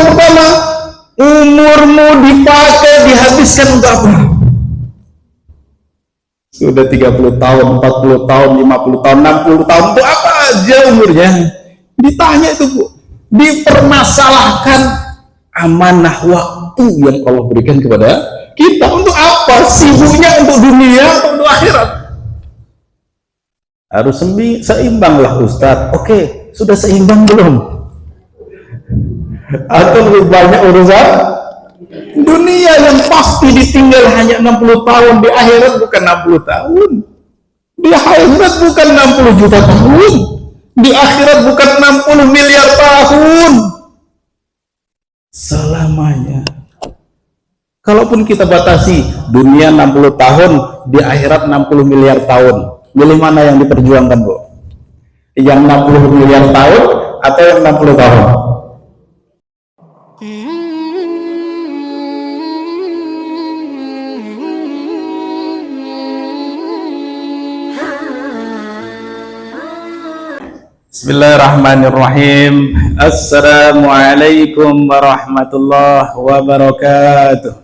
yang pertama, umurmu dipakai, dihabiskan untuk apa? Sudah 30 tahun, 40 tahun, 50 tahun, 60 tahun, untuk apa aja umurnya? Ditanya itu, Bu. Dipermasalahkan amanah waktu yang Allah berikan kepada kita. Untuk apa? Sibuknya untuk dunia atau untuk akhirat? Harus seimbang lah, Ustadz. Oke, sudah seimbang belum? Atau lebih banyak urusan dunia yang pasti ditinggal hanya 60 tahun, di akhirat bukan 60 tahun, di akhirat bukan 60 juta tahun, di akhirat bukan 60 miliar tahun, selamanya. Kalaupun kita batasi dunia 60 tahun, di akhirat 60 miliar tahun, milih mana yang diperjuangkan, Bu? Yang 60 miliar tahun atau yang 60 tahun? Bismillahirrahmanirrahim. Assalamualaikum warahmatullahi wabarakatuh.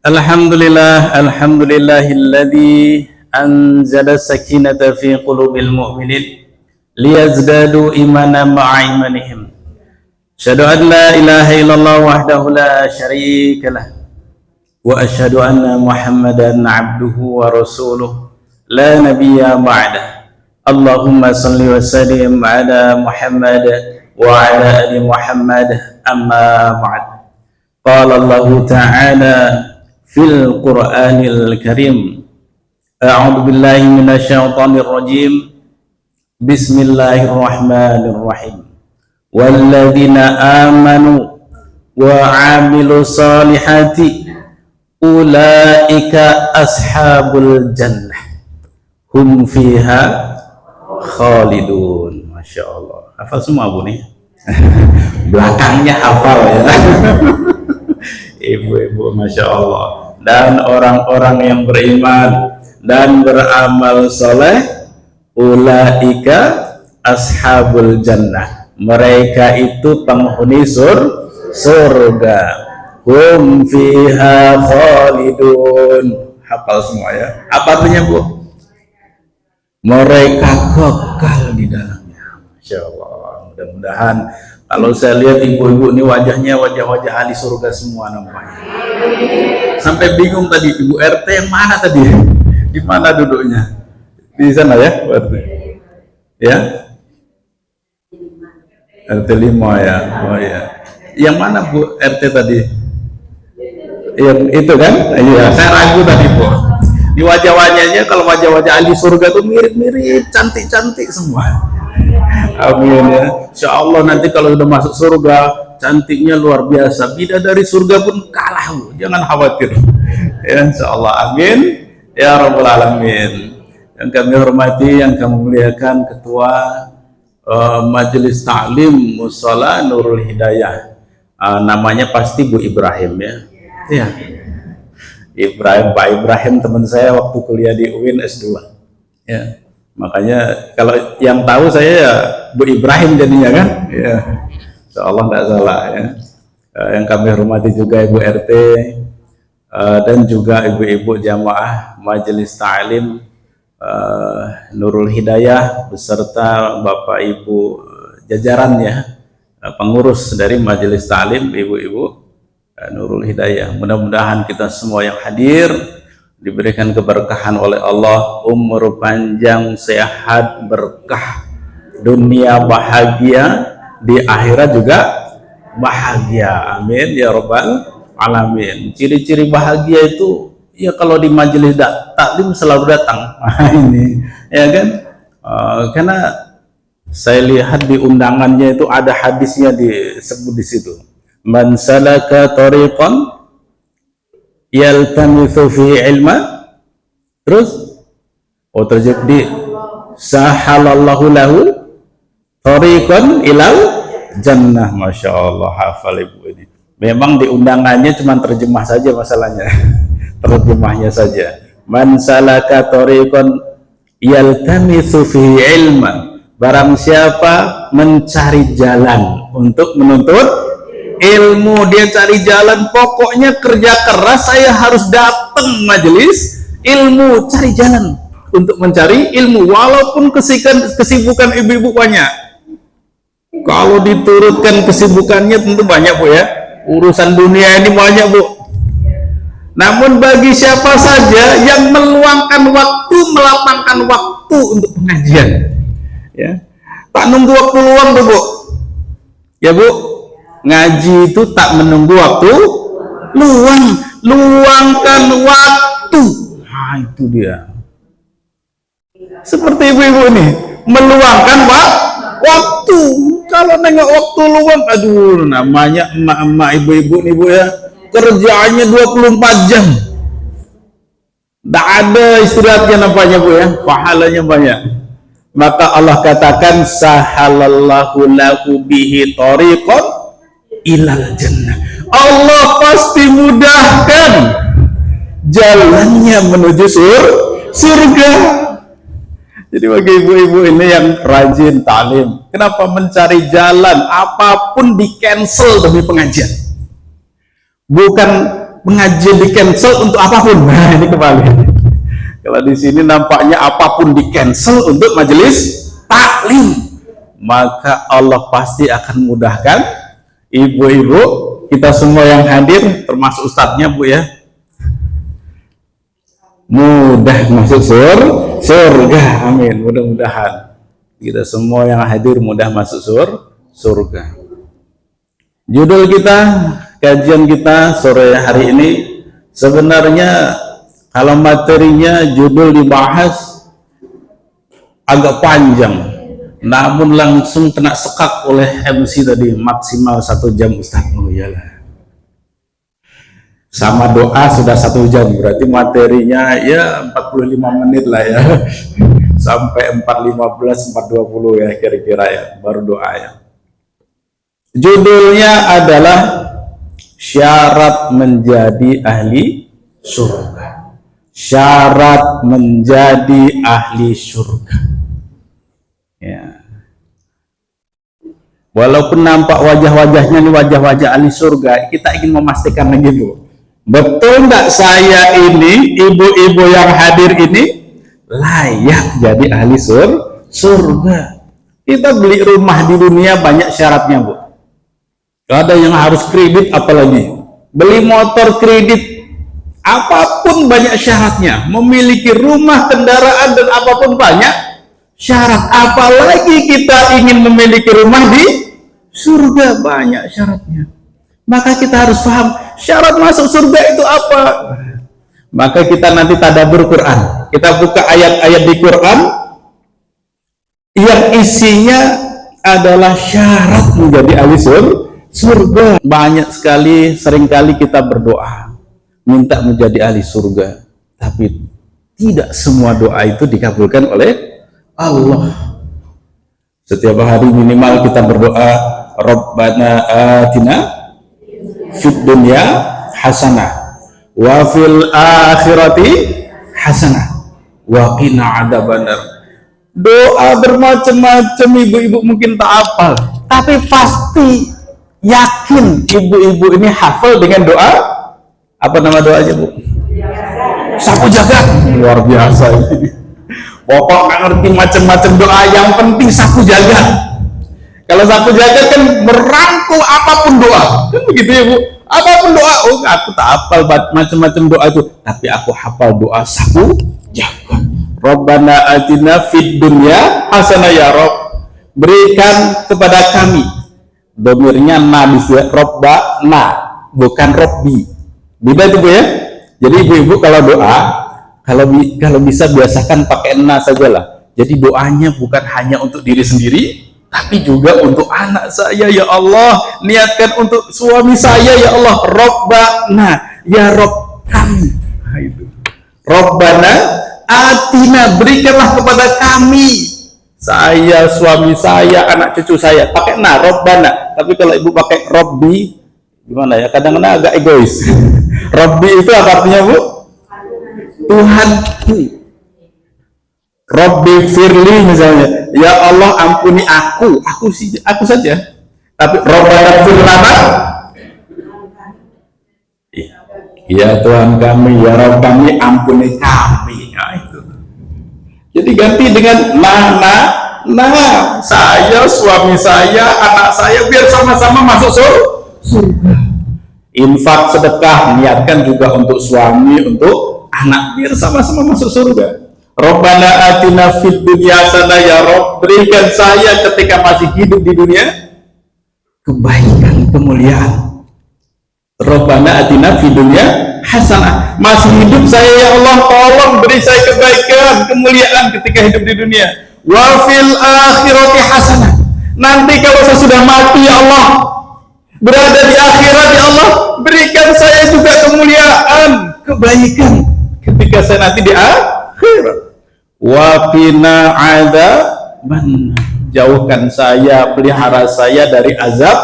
Alhamdulillah, alhamdulillahilladzi anzala sakinata fi qulubil mu'minin liyazdadu imanan ma'a imanihim. Asyhadu an la ilaha illallah wahdahu la syarika lah. Wa asyhadu anna Muhammadan abduhu wa rasuluh la nabiyya ba'dah. Allahumma salli wa sallim ala Muhammad wa ala ali Muhammad, amma ba'd. Qala Allah ta'ala fil Qur'anil Karim, a'udzu billahi minasyaitonir rajim. Bismillahirrahmanirrahim. Walladzina amanu wa 'amilus solihati ulaika ashabul jannah hum fiha khalidun. Masya Allah, hafal semua, Bu nih? Belakangnya hafal ya. Ibu-ibu, Masya Allah. Dan orang-orang yang beriman dan beramal soleh, ulaika ashabul jannah, mereka itu penghuni surga. Hum fiha khalidun. Hafal semua ya. Apa artinya, Bu? Mereka kekal di dalamnya. Masya Allah. Mudah-mudahan kalau saya lihat ibu-ibu ini wajahnya wajah-wajah ahli surga semua nampaknya. Sampai bingung tadi, Ibu RT yang mana tadi? Di mana duduknya? Di sana ya, RT. Ya? RT 5 ya. Oh ya. Yang mana, Bu, RT tadi? Yang itu kan? Iya, saya ragu tadi, Bu. Di wajah-wajahnya, kalau wajah-wajah ahli surga tuh mirip-mirip, cantik-cantik semua. Amin ya. Insya Allah nanti kalau sudah masuk surga, cantiknya luar biasa. Bidadari surga pun kalah, Bu. Jangan khawatir. Ya, insya Allah. Amin. Ya Rabbal Alamin. Yang kami hormati, yang kami muliakan, Ketua Majelis Ta'lim Mushola Nurul Hidayah. Namanya pasti Bu Ibrahim ya. Ya, Ibrahim, Pak Ibrahim, teman saya waktu kuliah di UIN S2 ya. Makanya kalau yang tahu saya ya Bu Ibrahim jadinya kan ya. Insyaallah tidak salah ya. Yang kami hormati juga Ibu RT dan juga ibu-ibu jamaah Majelis Ta'lim Nurul Hidayah beserta Bapak Ibu jajarannya, pengurus dari Majelis Ta'lim, ibu-ibu Nurul Hidayah. Mudah-mudahan kita semua yang hadir diberikan keberkahan oleh Allah, umur panjang, sehat, berkah, dunia bahagia, di akhirat juga bahagia. Amin ya Rabbal Alamin. Ciri-ciri bahagia itu ya kalau di majelis taklim selalu datang. Ini ya kan, karena saya lihat di undangannya itu ada hadisnya disebut di situ. Man salaka tariqan yaltamithu fi ilma, terus terjadi sahalallahu lahu tariqan ilal jannah. Masya Allah, hafal ibu ini. Memang di undangannya cuma terjemah saja masalahnya. Terjemahnya saja. Man salaka tariqan yaltamithu fi ilman Barang siapa mencari jalan untuk menuntut ilmu, dia cari jalan, pokoknya kerja keras, saya harus datang majelis ilmu, cari jalan untuk mencari ilmu, walaupun kesibukan ibu-ibu banyak. Kalau diturutkan kesibukannya tentu banyak Bu ya, urusan dunia ini banyak Bu. Namun bagi siapa saja yang meluangkan waktu, melapangkan waktu untuk pengajian, ya, tak nunggu waktu luang tuh Bu, ya Bu, ngaji itu tak menunggu waktu luang, luangkan waktu. Nah itu dia, seperti ibu-ibu ini meluangkan waktu. Kalau nengok waktu luang, aduh, namanya emak-emak ibu-ibu nih Bu ya, kerjaannya 24 jam, tak ada istirahatnya nampaknya Bu ya, pahalanya banyak. Maka Allah katakan sahalallahu lahu bihi thariqan ilal jannah, Allah pasti mudahkan jalannya menuju surga. Jadi bagi ibu-ibu ini yang rajin talim, kenapa mencari jalan apapun di cancel demi pengajian, bukan pengajian di cancel untuk apapun. Nah ini kembali, kalau di sini nampaknya apapun di cancel untuk majelis taklim, maka Allah pasti akan mudahkan ibu-ibu kita semua yang hadir, termasuk ustadznya Bu ya, mudah masuk surga. Amin. Mudah-mudahan kita semua yang hadir mudah masuk surga. Judul kita, kajian kita sore hari ini, sebenarnya kalau materinya judul dibahas agak panjang, namun langsung kena sekak oleh MC tadi, maksimal 1 jam Ustaz. Oh iyalah, sama doa sudah 1 jam, berarti materinya ya 45 menit lah ya, sampai 4.15, 4.20 ya kira-kira ya, baru doa ya. Judulnya adalah syarat menjadi ahli surga. Syarat menjadi ahli surga ya. Walaupun nampak wajah-wajahnya ini wajah-wajah ahli surga, kita ingin memastikan lagi Bu, betul nggak saya ini, ibu-ibu yang hadir ini layak jadi ahli surga? Kita beli rumah di dunia banyak syaratnya Bu, ada yang harus kredit, apalagi beli motor kredit, apapun banyak syaratnya, memiliki rumah, kendaraan dan apapun banyak syarat, apalagi kita ingin memiliki rumah di surga, banyak syaratnya. Maka kita harus paham syarat masuk surga itu apa. Maka kita nanti tadabbur Quran, kita buka ayat-ayat di Quran yang isinya adalah syarat menjadi ahli surga. Banyak sekali, seringkali kita berdoa minta menjadi ahli surga, tapi tidak semua doa itu dikabulkan oleh Allah. Setiap hari minimal kita berdoa, Rabbana atina fid dunya hasanah wa fil akhirati hasanah wa qina adzabannar. Doa bermacam-macam, ibu-ibu mungkin tak hafal, tapi pasti yakin ibu-ibu ini hafal dengan doa. Apa nama doanya Bu? Sapu jagat. Luar biasa ini. Pokok nggak ngerti macam-macam doa, yang penting sapu jagat. Kalau sapu jagat kan merangkul apapun doa, kan begitu ya Bu? Apapun doa, oh aku tak hafal macam-macam doa itu, tapi aku hafal doa sapu jagat. Rabbana atina fid dunya hasanah ya Rob, berikan kepada kami, domirnya na bisa Robbana, bukan Robbi, beda itu Bu ya. Jadi ibu-ibu kalau doa, kalau bisa biasakan pakai na sajalah. Jadi doanya bukan hanya untuk diri sendiri, tapi juga untuk anak saya ya Allah, niatkan untuk suami saya ya Allah, Robbana ya Rob kami. Nah, itu Robbana atina, berikanlah kepada kami, saya, suami saya, anak cucu saya, pakai na Robbana. Tapi kalau ibu pakai Robbi gimana ya, kadang-kadang agak egois. Robbi itu apa artinya Bu? Tuhanku. Robbi firli misalnya, ya Allah ampuni aku saja. Tapi Rabbana firlana, ya Tuhan kami, ya Rabb kami, ampuni kami. Nah, itu. Jadi ganti dengan saya, suami saya, anak saya, biar sama-sama masuk surga. Infak sedekah niatkan juga untuk suami, untuk anak, biar sama-sama masuk surga. Rabbana atina fid dunya hasanah, ya Rabb berikan saya ketika masih hidup di dunia kebaikan, kemuliaan. Rabbana atina fid dunya hasanah, masih hidup saya ya Allah tolong beri saya kebaikan, kemuliaan ketika hidup di dunia. Wa fil akhirati hasanah, nanti kalau saya sudah mati ya Allah, berada di akhirat ya Allah, berikan saya juga kemuliaan, kebaikan ketika saya nanti di akhirat. Wa qina adzaban, jauhkan saya, pelihara saya dari azab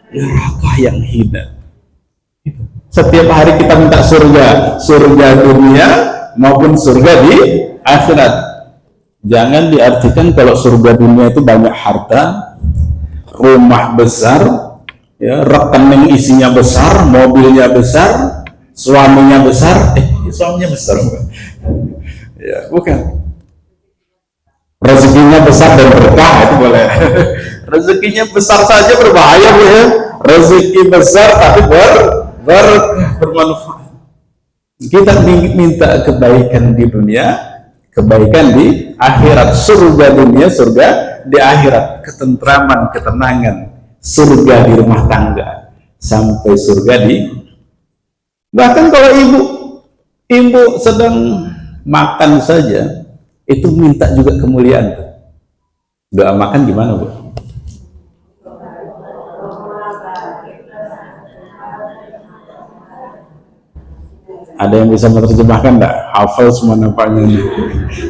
neraka yang hina. Setiap hari kita minta surga dunia maupun surga di akhirat. Jangan diartikan kalau surga dunia itu banyak harta, rumah besar, ya, rekening isinya besar, mobilnya besar, suaminya besar. Suaminya besar bukan? Ya, bukan. Rezekinya besar dan berkah itu boleh. Rezekinya besar saja berbahaya, Bu ya. Rezeki besar tapi bermanfaat. Kita minta kebaikan di dunia, kebaikan di akhirat, surga dunia, surga di akhirat, ketentraman, ketenangan, surga di rumah tangga, sampai surga di, bahkan kalau ibu sedang makan saja itu minta juga kemuliaan. Doa makan gimana, Bu? Ada yang bisa menerjemahkan enggak? Hafal semua nampaknya.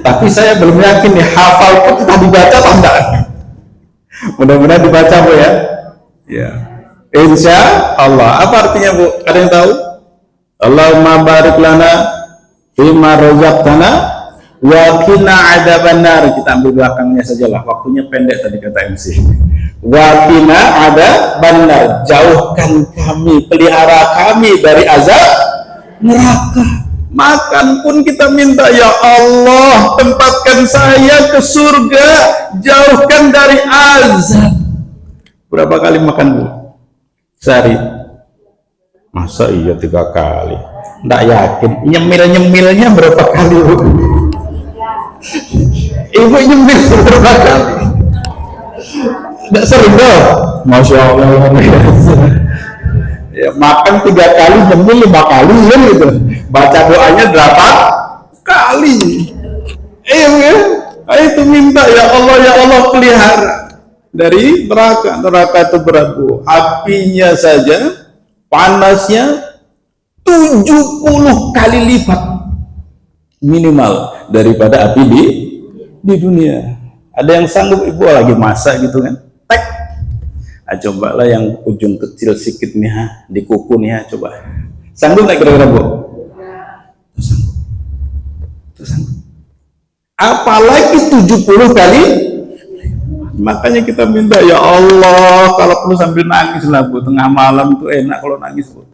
Tapi saya belum yakin nih, hafal pun kita dibaca atau enggak? Mudah-mudahan dibaca, Bu ya. Ya. Insya Allah. Apa artinya, Bu? Ada yang tahu? Allahumma barik lana fima razaqtana wa qina adzabannar. Kita ambil belakangnya sajalah, waktunya pendek tadi kata MC. Wa qina adzabannar, jauhkan kami, pelihara kami dari azab neraka. Makan pun kita minta, ya Allah tempatkan saya ke surga, jauhkan dari azab. Berapa kali makan, Bu? Sehari? Masa iya 3 kali? Nggak yakin. Nyemil-nyemilnya berapa kali, Bu? Ibu nyemil berapa kali? Nggak sering dong? Masya Allah. Ya, makan 3 kali, nyemil 5 kali ya gitu. Baca doanya 8 kali. Ya, itu minta, ya Allah pelihara dari neraka. Neraka itu berat, Bu. Apinya saja, panasnya 70 kali lipat minimal daripada api di dunia. Ada yang sanggup, Ibu lagi masak gitu kan? Tek. Cobalah yang ujung kecil sedikit nih, di kuku nih, coba. Sanggup nggak kira-kira, Bu? Sanggup. Apalagi 70 kali. Makanya kita minta, ya Allah, kalau perlu sambil nangis lah, Bu. Tengah malam itu enak kalau nangis, Bu.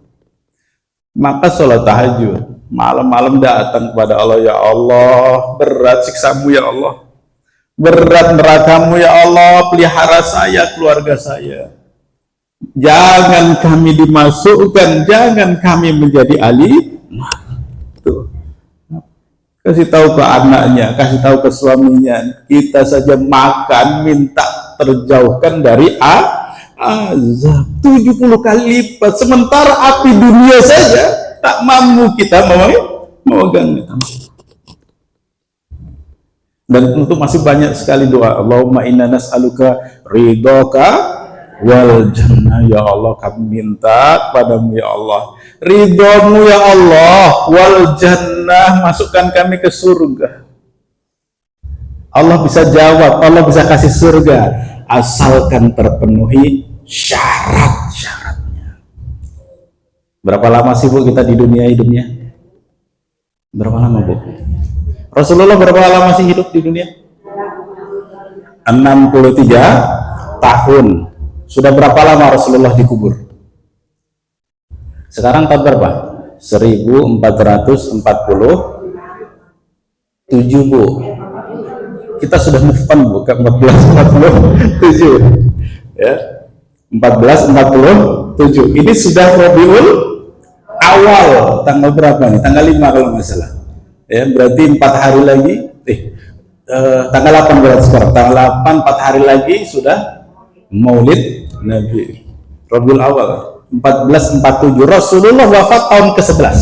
Maka sholat tahajud, malam-malam datang kepada Allah, ya Allah, berat siksamu ya Allah, berat nerakamu ya Allah, pelihara saya, keluarga saya. Jangan kami dimasukkan, jangan kami menjadi ahli. Tuh. Kasih tahu ke anaknya, kasih tahu ke suaminya, kita saja makan minta terjauhkan dari azab 70 kali lipat, sementara api dunia saja tak mampu kita memegangnya. Dan untuk masih banyak sekali doa. Allahumma inna nas'aluka ridhoka wal jannah, ya Allah kami minta padamu ya Allah ridhomu ya Allah, wal jannah, masukkan kami ke surga. Allah bisa jawab, Allah bisa kasih surga asalkan terpenuhi syarat-syaratnya. Berapa lama sih, Bu, kita di dunia hidupnya? Berapa lama, Bu? Rasulullah berapa lama masih hidup di dunia? 63 tahun. Sudah berapa lama Rasulullah dikubur? Sekarang tahun berapa? 1447, Bu. Kita sudah move on, Bu, ke 1447. Ya. 1447. Ini sudah Rabiul Awal, tanggal berapa nih? Tanggal 5 kalau nggak salah. Ya, berarti 4 hari lagi. Tanggal 8 berarti sekarang. Tanggal 8, 4 hari lagi sudah Maulid Nabi. Rabiul Awal 1447. Rasulullah wafat tahun ke-11.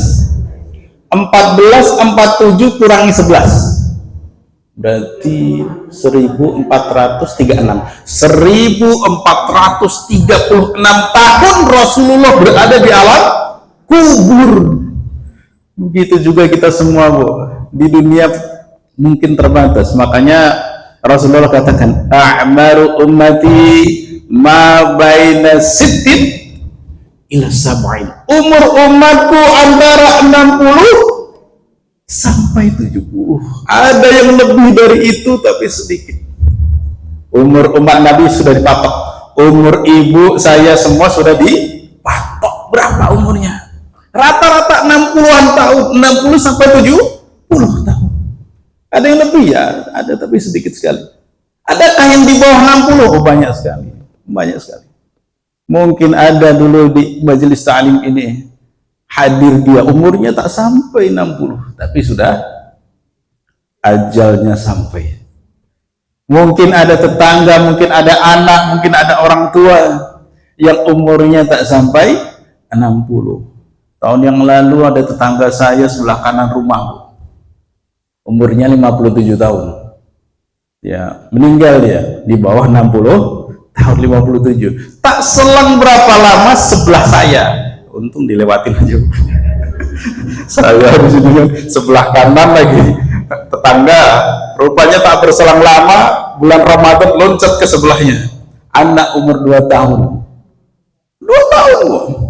1447 kurangi 11. Berarti 1436. 1436 tahun Rasulullah berada di alam kubur. Begitu juga kita semua, Bu. Di dunia mungkin terbatas, makanya Rasulullah katakan a'maru ummati ma baina sittin ila sab'in. Umur umatku antara 60 sampai 70. Ada yang lebih dari itu tapi sedikit. Umur umat Nabi sudah dipatok. Umur ibu saya semua sudah dipatok. Berapa umurnya? Rata-rata 60-an tahun, 60 sampai 70 tahun. Ada yang lebih ya, ada tapi sedikit sekali. Adakah yang di bawah 60? Oh, banyak sekali. Banyak sekali. Mungkin ada dulu di majelis ta'lim ini hadir dia, umurnya tak sampai 60, tapi sudah ajalnya sampai. Mungkin ada tetangga, mungkin ada anak, mungkin ada orang tua yang umurnya tak sampai 60. Tahun yang lalu ada tetangga saya sebelah kanan rumah, umurnya 57 tahun. Ya, meninggal dia di bawah 60 tahun, 57. Tak selang berapa lama sebelah saya, untung dilewatin aja. Saya di sini sebelah kanan lagi tetangga, rupanya tak berselang lama bulan Ramadan loncat ke sebelahnya, anak umur 2 tahun. 2 tahun, Bu.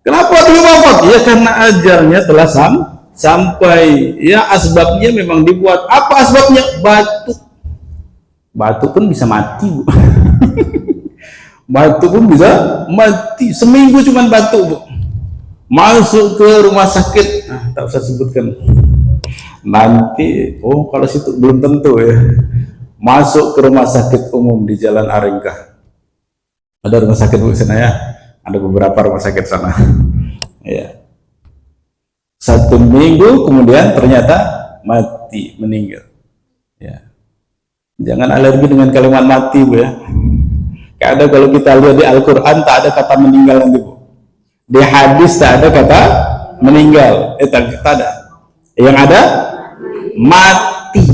Kenapa dia wafat? Ya karena ajalnya telah sampai. Ya asbabnya memang dibuat. Apa asbabnya? Batuk. Batuk pun bisa mati, Bu. Batuk pun bisa mati. Seminggu cuman batuk, Bu. Masuk ke rumah sakit, tak usah sebutkan. Nanti, oh kalau situ belum tentu ya. Masuk ke rumah sakit umum di Jalan Aringkah. Ada rumah sakit, Bu, sana ya. Ada beberapa rumah sakit sana. Ya. 1 minggu kemudian ternyata mati, meninggal. Ya. Jangan alergi dengan kalimat mati, Bu, ya. Ada, kalau kita lihat di Al-Quran tak ada kata meninggal nanti, Bu. Di hadis tak ada kata meninggal. Tak ada. Yang ada mati.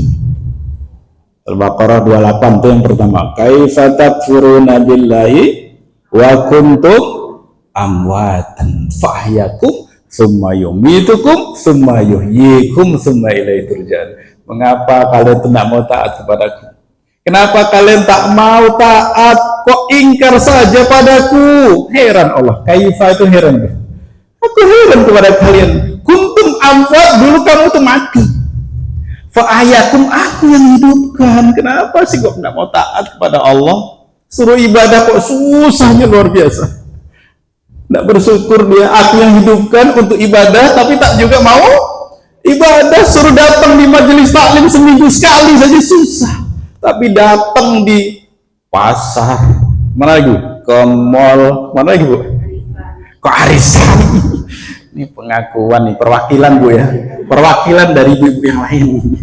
Al-Baqarah 28 itu yang pertama. Kaifa takfuruna billahi wa kuntum amwatan fahyakum summa yumitukum summa yuhyikum summa ilaihi turja'un. Mengapa kalian tidak mau taat kepadaku? Kenapa kalian tak mau taat? Kok ingkar saja padaku? Heran Allah. Kaifa itu heran. Aku heran kepada kalian. Kuntum amwat, dulu kamu tuh mati. Fa'ayakum, aku yang hidupkan. Kenapa sih kok tidak mau taat kepada Allah? Suruh ibadah kok susahnya luar biasa. Tidak bersyukur dia, aku yang hidupkan untuk ibadah, tapi tak juga mau ibadah. Suruh datang di majelis taklim seminggu sekali saja susah. Tapi datang di pasar, mana lagi? Ke mall, mana lagi, Bu? Ke arisan. Ini pengakuan nih, perwakilan, Bu, ya. Perwakilan dari ibu yang lain.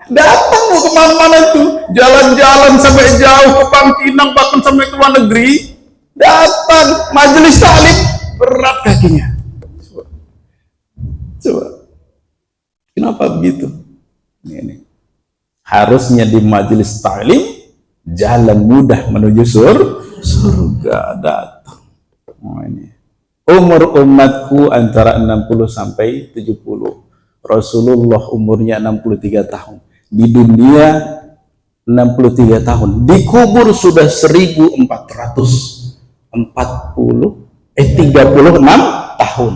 Datang, Bu, kemana-mana itu. Jalan-jalan sampai jauh ke Pangkinang, bahkan sampai ke luar negeri. Datang majelis taklim, berat kakinya. Coba. Kenapa begitu? Ini. Harusnya di majelis taklim jalan mudah menuju surga datang. Oh, ini. Umur umatku antara 60 sampai 70. Rasulullah umurnya 63 tahun. Di dunia 63 tahun. Dikubur sudah 36 tahun.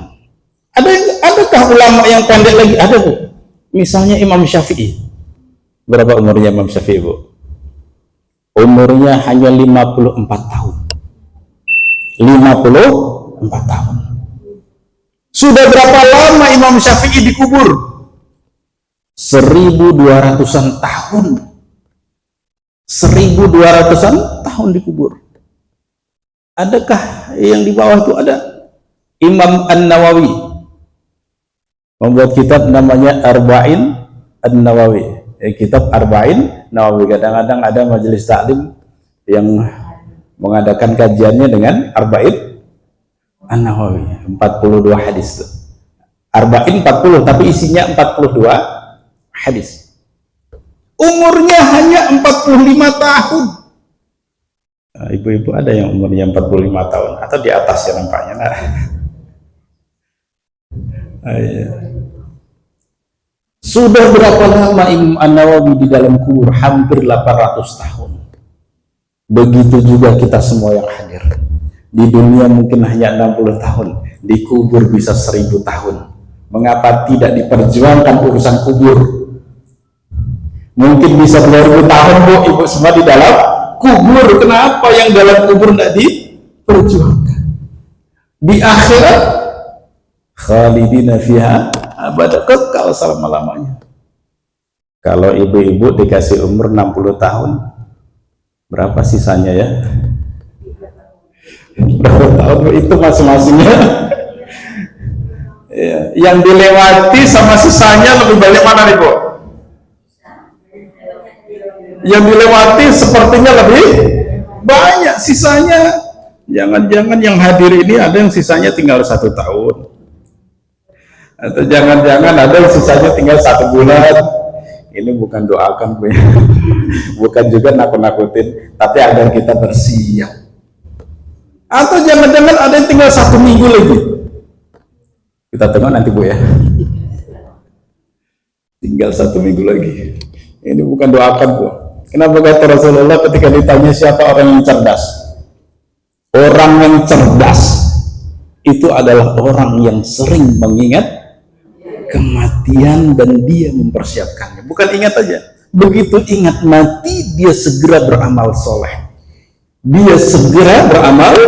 Adakah ulama yang pendek lagi? Ada, Bu. Misalnya Imam Syafi'i. Berapa umurnya Imam Syafi'i, Bu? Umurnya hanya 54 tahun. 54 tahun. Sudah berapa lama Imam Syafi'i dikubur? 1200-an tahun. 1200-an tahun dikubur. Adakah yang di bawah itu? Ada. Imam An-Nawawi membuat kitab namanya Arba'in An-Nawawi. Kitab Arba'in Nawawi. Kadang-kadang ada majelis taklim yang mengadakan kajiannya dengan Arba'in An-Nawawi, 42 hadis itu. Arba'in 40, tapi isinya 42 hadis. Umurnya hanya 45 tahun. Ibu-ibu ada yang umurnya 45 tahun atau di atas ya nampaknya. Sudah berapa lama Imam An-Nawawi di dalam kubur? Hampir 800 tahun. Begitu juga kita semua yang hadir. Di dunia mungkin hanya 60 tahun, di kubur bisa 1000 tahun. Mengapa tidak diperjuangkan urusan kubur? Mungkin bisa 2000 tahun, Bu, ibu semua di dalam kubur. Kenapa yang dalam kubur tidak diperjuangkan? Di akhirat khalidina fiha abada, kekal selama-lamanya. Kalau ibu-ibu dikasih umur 60 tahun, berapa sisanya ya? Berapa tahun itu masing-masingnya? Ya, yang dilewati sama sisanya lebih banyak mana nih, Bu? Yang dilewati sepertinya lebih banyak, sisanya jangan-jangan yang hadir ini ada yang sisanya tinggal 1 tahun, atau jangan-jangan ada yang sisanya tinggal 1 bulan. Ini bukan doakan, Bu, bukan juga nakut-nakutin, tapi agar kita bersiap. Atau jangan-jangan ada yang tinggal 1 minggu lagi. Kita tengok nanti, Bu, ya. Tinggal 1 minggu lagi. Ini bukan doakan, Bu. Kenapa kata Rasulullah ketika ditanya siapa orang yang cerdas? Orang yang cerdas itu adalah orang yang sering mengingat kematian dan dia mempersiapkannya. Bukan ingat aja. Begitu ingat mati, dia segera beramal soleh. Dia segera beramal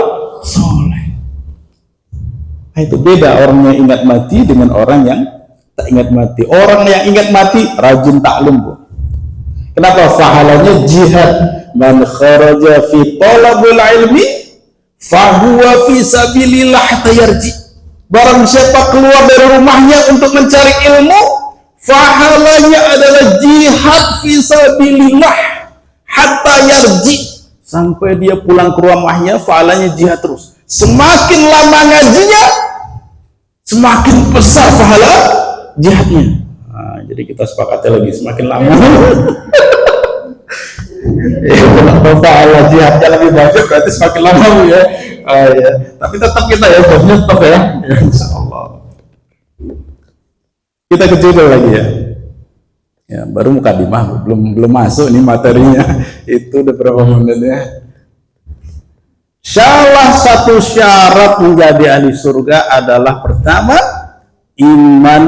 soleh. Nah, itu beda orang yang ingat mati dengan orang yang tak ingat mati. Orang yang ingat mati rajin taklim, Bu. Kenapa? Pahalanya jihad. Man kharaja fi talabul ilmi fahuwa fi sabilillah tayarji. Barang siapa keluar dari rumahnya untuk mencari ilmu, pahalanya adalah jihad fi sabilillah hatta yarji. Sampai dia pulang ke rumahnya, pahalanya jihad terus. Semakin lama ngajinya, semakin besar pahala jihadnya. Nah, jadi kita sepakatnya lagi semakin lama. Pahala jihadnya lebih banyak, berarti semakin lama, Bu, ya. Ya. Tapi tetap kita ya, bosnya tetap ya. Insya Allah. Kita kecil lagi ya. Ya, baru mukadimah, belum masuk nih materinya. Itu udah berapa menit ya. Salah satu syarat menjadi ahli surga adalah pertama, iman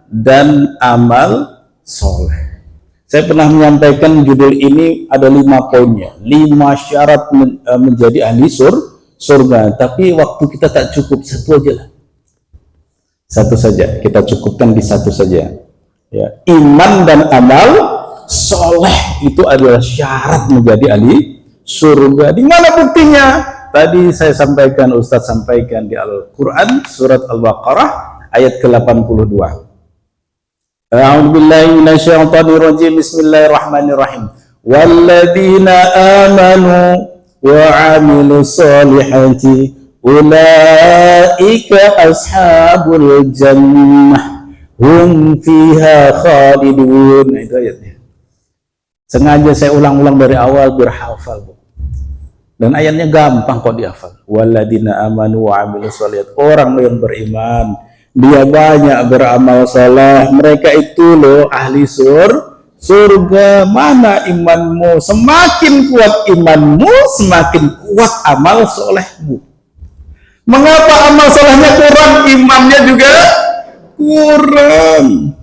dan amal soleh. Saya pernah menyampaikan judul ini ada 5 poinnya, 5 syarat menjadi ahli surga. Tapi waktu kita tak cukup, 1 aja lah. 1 saja, kita cukupkan di 1 saja. Ya, iman dan amal soleh itu adalah syarat menjadi ahli surga. Di mana buktinya? Tadi saya sampaikan, Ustadz sampaikan di Al-Quran surat Al-Baqarah ayat ke-82. A'udzubillahi minasyaitonirrajim. Bismillahirrahmanirrahim. Walladzina amanu wa 'amilus solihati ulaika ashabul jannah hum fiha khalidun. Nah, itu ayatnya. Sengaja saya ulang-ulang dari awal biar hafal, Bu. Dan ayatnya gampang kok dihafal. Walladzina amanu wa 'amilus solihati. Orang yang beriman, dia banyak beramal saleh, mereka itu loh ahli surga. Mana imanmu? Semakin kuat imanmu, semakin kuat amal solehmu. Mengapa amal solehnya kurang, imannya juga kurang?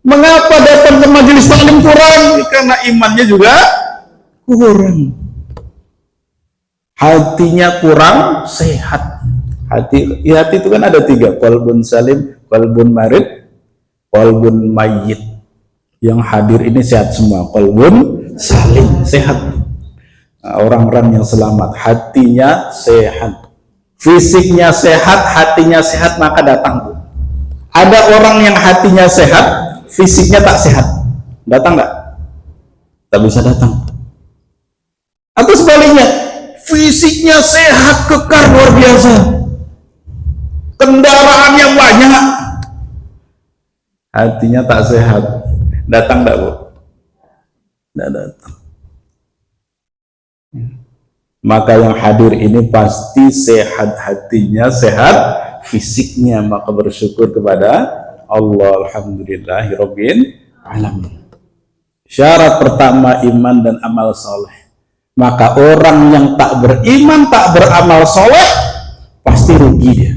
Mengapa datang ke majelis taklim kurang? Karena imannya juga kurang. Hatinya kurang sehat. Hati itu kan ada 3, qalbun salim, qalbun marid, qalbun mayyit. Yang hadir ini sehat semua, qalbun salim, sehat. Orang-orang yang selamat, hatinya sehat, fisiknya sehat, hatinya sehat, maka datang. Ada orang yang hatinya sehat, fisiknya tak sehat, datang nggak? Tak bisa datang. Atau sebaliknya, fisiknya sehat, kekar, luar biasa, kendaraannya banyak, hatinya tak sehat, datang nggak, Bu? Nggak datang. Maka yang hadir ini pasti sehat hatinya, sehat fisiknya, maka bersyukur kepada Allah. Alhamdulillahirabbil alamin. Syarat pertama iman dan amal soleh. Maka orang yang tak beriman, tak beramal soleh, pasti rugi dia.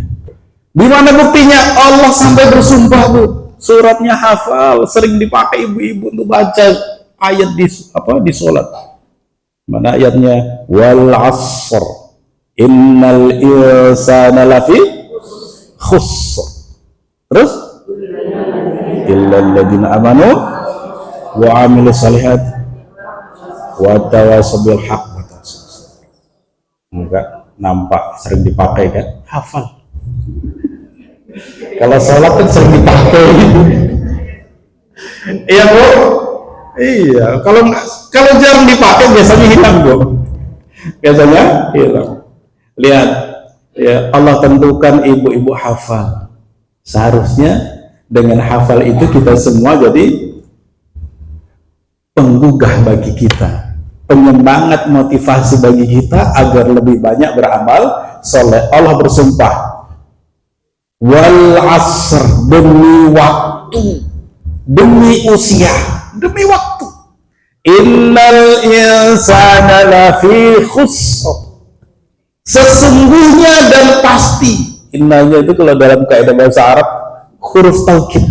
Di mana buktinya? Allah sampai bersumpah, Bu. Suratnya hafal, sering dipakai ibu-ibu untuk baca ayat di sholat. Mana ayatnya? Wal asr innal insana lafi khusr. Terus illal ladzina amanu wa amilus shalihat wa tawassaw bil haqq. Enggak nampak sering dipakai kan? Hafal. Kalau sholat kan sering dipakai. Iya, Bu. Iya, kalau jarang dipakai biasanya hilang, Bu. Biasanya hilang. Lihat, ya Allah tentukan ibu-ibu hafal. Seharusnya dengan hafal itu kita semua jadi penggugah bagi kita, penyemangat, motivasi bagi kita agar lebih banyak beramal soleh. Allah bersumpah, wal asr, demi waktu, demi usia, demi waktu. Innal insana lafi khusr. Sesungguhnya dan pasti. Innanya itu kalau dalam kaidah bahasa Arab huruf taukid,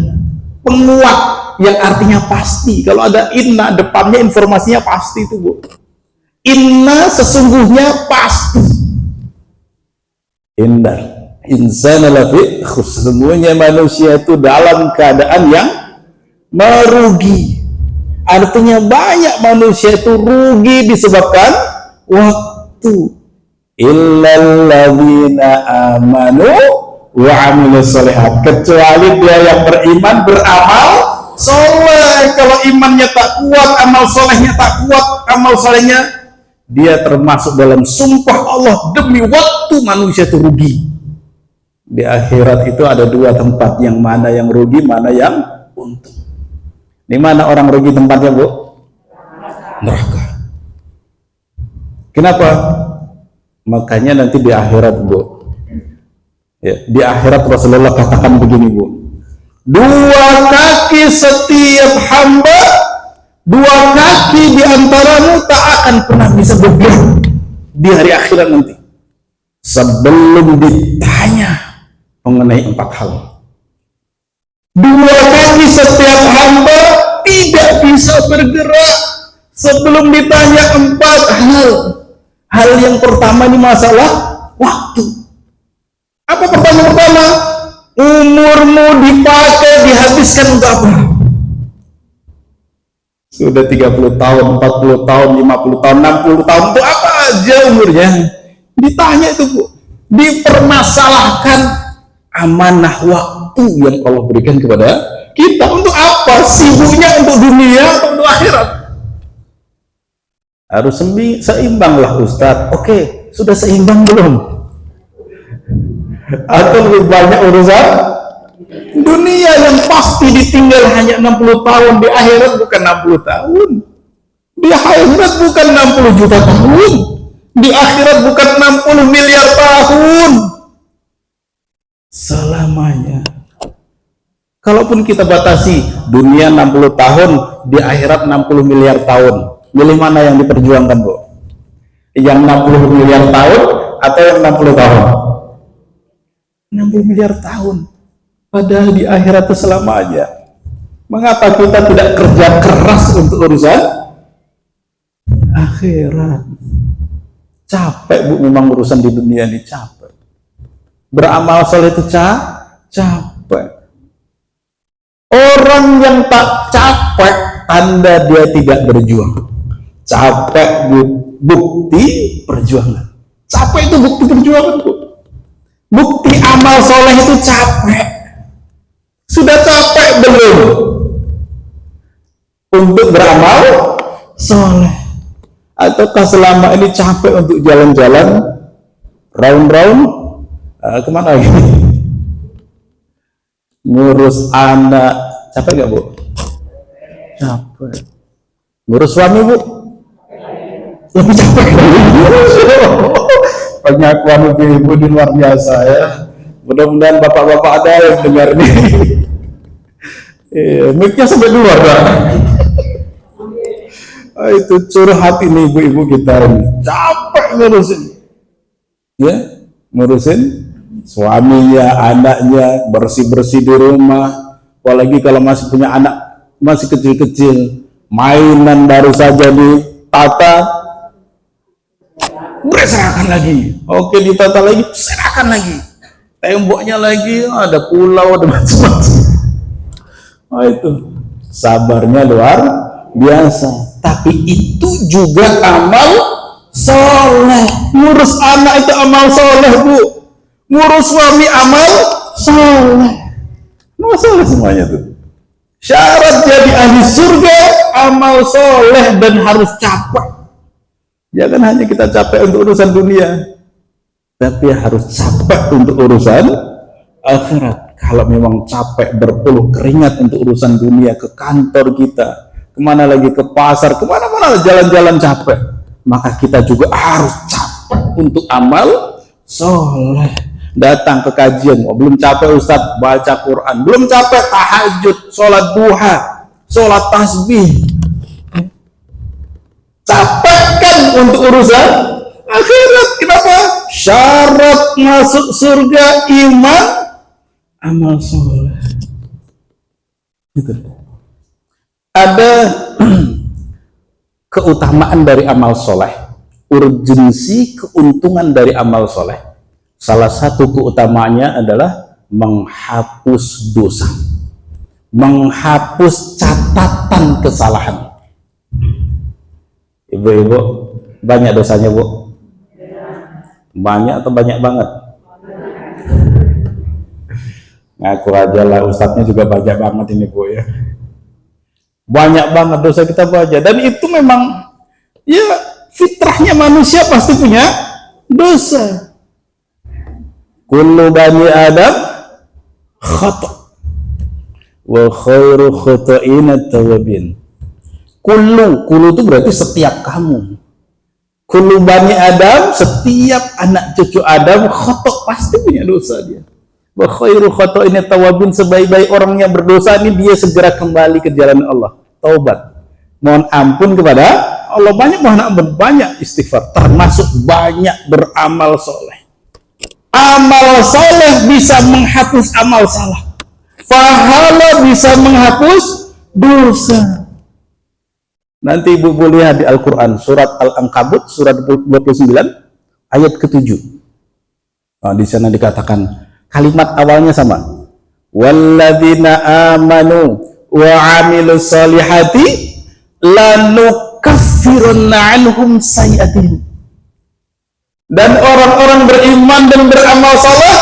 penguat yang artinya pasti. Kalau ada inna depannya informasinya pasti itu, Bu. Inna sesungguhnya pasti. Innal insana lafi khusr. Sesungguhnya manusia itu dalam keadaan yang merugi. Artinya banyak manusia itu rugi disebabkan waktu. Illal ladzina amanu wa amilus shalihat, kecuali dia yang beriman, beramal soleh. Kalau imannya tak kuat, amal solehnya tak kuat, amal solehnya, dia termasuk dalam sumpah Allah, demi waktu manusia itu rugi. Di akhirat itu ada 2 tempat, yang mana yang rugi, mana yang untung. Di mana orang rugi tempatnya, Bu? Neraka. Kenapa? Makanya nanti di akhirat, Bu. Ya, di akhirat Rasulullah katakan begini, Bu. 2 kaki setiap hamba, 2 kaki di antaramu tak akan pernah bisa bergerak di hari akhirat nanti sebelum ditanya mengenai 4 hal. 2 kaki setiap hamba tidak bisa bergerak sebelum ditanya 4 hal. Hal yang pertama ini masalah waktu. Apa pertanyaan pertama? Umurmu dipakai, dihabiskan untuk apa? Sudah 30 tahun, 40 tahun, 50 tahun, 60 tahun, untuk apa aja umurnya? Ditanya itu, Bu. Dipermasalahkan amanah waktu yang Allah berikan kepada kita. Untuk apa? Sibuknya untuk dunia atau untuk akhirat? Harus seimbang lah, Ustadz. Oke, sudah seimbang belum? Atau lebih banyak urusan dunia yang pasti ditinggal hanya 60 tahun, di akhirat bukan 60 tahun, di akhirat bukan 60 juta tahun, di akhirat bukan 60 miliar tahun, selamanya. Kalaupun kita batasi dunia 60 tahun, di akhirat 60 miliar tahun, milih mana yang diperjuangkan, Bu? Yang 60 miliar tahun atau yang 60 tahun? 60 miliar tahun. Padahal di akhirat itu selamanya. Mengapa kita tidak kerja keras untuk urusan akhirat? Capek Bu, memang urusan di dunia ini capek. Beramal soleh itu capek. Orang yang tak capek, tanda dia tidak berjuang. Capek bukti perjuangan. Capek itu bukti perjuangan Bu. Bukti amal soleh itu capek. Sudah capek belum untuk beramal soleh? Ataukah selama ini capek untuk jalan-jalan round-round kemana ini? Ngurus anak capek nggak Bu? Capek. Ngurus suami Bu? Lebih capek. Pengakuan ibu di luar biasa ya. Mudah-mudahan bapak-bapak ada yang dengar nih. Mic-nya sampai keluar kan? Itu curhat ini ibu-ibu kita ini. Capek ngurusin. Ya, ngurusin suaminya, anaknya, bersih-bersih di rumah. Apalagi kalau masih punya anak masih kecil-kecil, mainan baru saja ditata, berserakan lagi. Oke, ditata lagi, berserakan lagi. Temboknya lagi, ada pulau, ada macam-macam. Oh itu, sabarnya luar biasa. Tapi itu juga amal soleh. Ngurus anak itu amal soleh Bu. Ngurus suami amal soleh. Amal soleh semuanya tuh. Syarat jadi ahli surga amal soleh dan harus capek. Jangan hanya kita capek untuk urusan dunia, tapi harus capek untuk urusan akhirat. Kalau memang capek berpeluh keringat untuk urusan dunia, ke kantor kita, kemana lagi, ke pasar, kemana-mana jalan-jalan capek, maka kita juga harus capek untuk amal soleh. Datang ke kajian, belum capek Ustadz baca Quran, belum capek tahajud, sholat duha, sholat tasbih, capek kan untuk urusan akhirat. Kenapa? Syarat masuk surga iman, amal soleh. Gitu. Ada keutamaan dari amal soleh, urgensi keuntungan dari amal soleh. Salah satu keutamaannya adalah menghapus dosa, menghapus catatan kesalahan. Ibu-ibu, banyak dosanya Bu? Banyak atau banyak banget? Ngaku aja lah, ustadznya juga banyak banget ini Bu ya. Banyak banget dosa kita baca, dan itu memang ya fitrahnya manusia pasti punya dosa. Kullu bani Adam khata' wa khairu khata'ina tawabin. Kullu itu berarti setiap kamu. Kullu bani Adam, setiap anak cucu Adam khata' pasti punya dosa dia. Wa khairu khata'ina tawabin, sebaik-baik orang yang berdosa ini dia segera kembali ke jalan Allah, taubat, mohon ampun kepada Allah, banyak mohon ampun, banyak istighfar, termasuk banyak beramal soleh. Amal soleh bisa menghapus amal salah, pahala bisa menghapus dosa. Nanti ibu boleh lihat di Al-Quran, surat Al-Ankabut, surat 29, ayat ke-7. Nah, di sana dikatakan, kalimat awalnya sama. Walladzina amanu wa amilus solihati lanukaffirunna anhum sayi'atihim. Dan orang-orang beriman dan beramal saleh,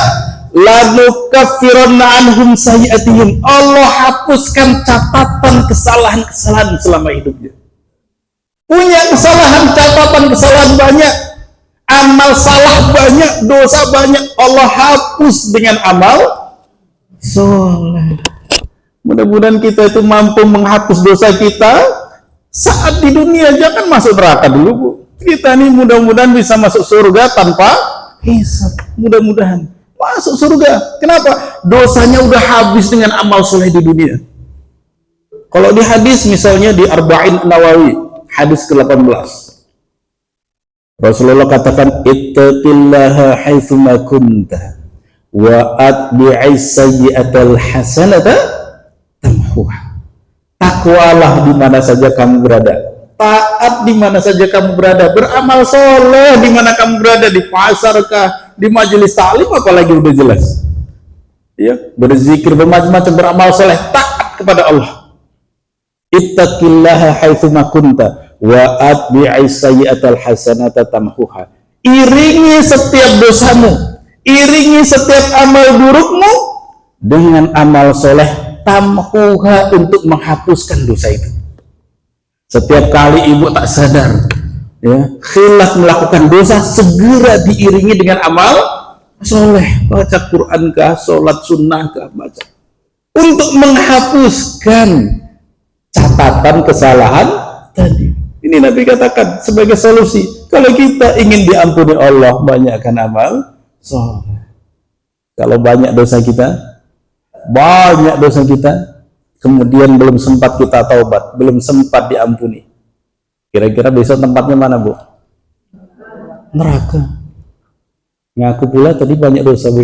lanukaffirunna anhum sayi'atihim, Allah hapuskan catatan kesalahan-kesalahan selama hidupnya. Punya kesalahan, catatan kesalahan banyak, amal salah banyak, dosa banyak, Allah hapus dengan amal soleh. Mudah-mudahan kita itu mampu menghapus dosa kita saat di dunia. Jangan masuk neraka dulu Bu. Kita ini mudah-mudahan bisa masuk surga tanpa hisab. Mudah-mudahan masuk surga. Kenapa? Dosanya udah habis dengan amal soleh di dunia. Kalau di hadis misalnya di Arba'in Nawawi, hadis ke-18, Rasulullah katakan, ittaqillaha haitsuma kunta wa atbi'is sayyi'atal hasanata tamhuha. takwalah di mana saja kamu berada, taat di mana saja kamu berada, beramal soleh di mana kamu berada, di pasar kah, di majelis taklim, apalagi udah jelas ya, berzikir, bermacam-macam, beramal soleh, taat kepada Allah. Ittaqillaha haitsuma kunta wa atbi'is sayyi'atal hasanata tamhuha. Iringi setiap dosamu, iringi setiap amal burukmu dengan amal soleh, tamhuha, untuk menghapuskan dosa itu. Setiap kali ibu tak sadar ya, khilaf melakukan dosa, segera diiringi dengan amal soleh, baca Quran kah, sholat sunnah kah, baca, untuk menghapuskan catatan kesalahan tadi. Ini Nabi katakan sebagai solusi kalau kita ingin diampuni Allah, banyakkan amal soleh. Kalau banyak dosa kita, kemudian belum sempat kita taubat, belum sempat diampuni, kira-kira besok tempatnya mana, Bu? Neraka. Ngaku pula tadi banyak dosa, Bu.